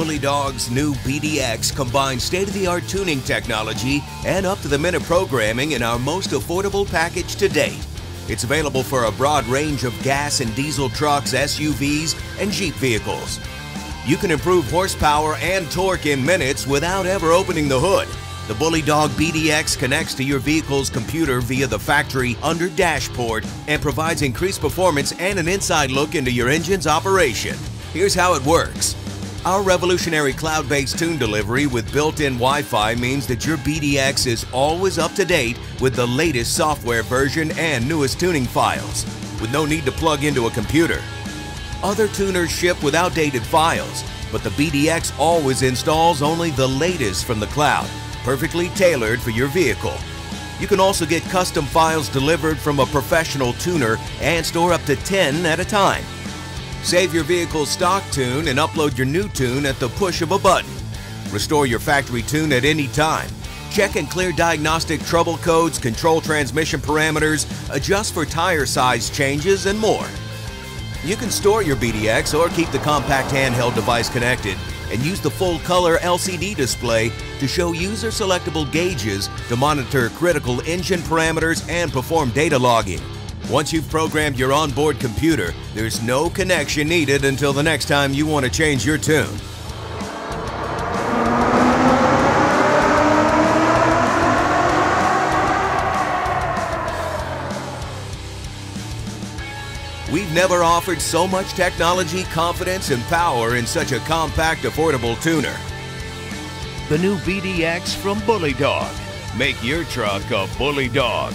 Bully Dog's new BDX combines state-of-the-art tuning technology and up-to-the-minute programming in our most affordable package to date. It's available for a broad range of gas and diesel trucks, SUVs, and Jeep vehicles. You can improve horsepower and torque in minutes without ever opening the hood. The Bully Dog BDX connects to your vehicle's computer via the factory under dashboard and provides increased performance and an inside look into your engine's operation. Here's how it works. Our revolutionary cloud-based tune delivery with built-in Wi-Fi means that your BDX is always up to date with the latest software version and newest tuning files, with no need to plug into a computer. Other tuners ship with outdated files, but the BDX always installs only the latest from the cloud, perfectly tailored for your vehicle. You can also get custom files delivered from a professional tuner and store up to 10 at a time. Save your vehicle's stock tune and upload your new tune at the push of a button. Restore your factory tune at any time. Check and clear diagnostic trouble codes, control transmission parameters, adjust for tire size changes, and more. You can store your BDX or keep the compact handheld device connected and use the full-color LCD display to show user-selectable gauges to monitor critical engine parameters and perform data logging. Once you've programmed your onboard computer, there's no connection needed until the next time you want to change your tune. We've never offered so much technology, confidence, and power in such a compact, affordable tuner. The new BDX from Bully Dog. Make your truck a Bully Dog.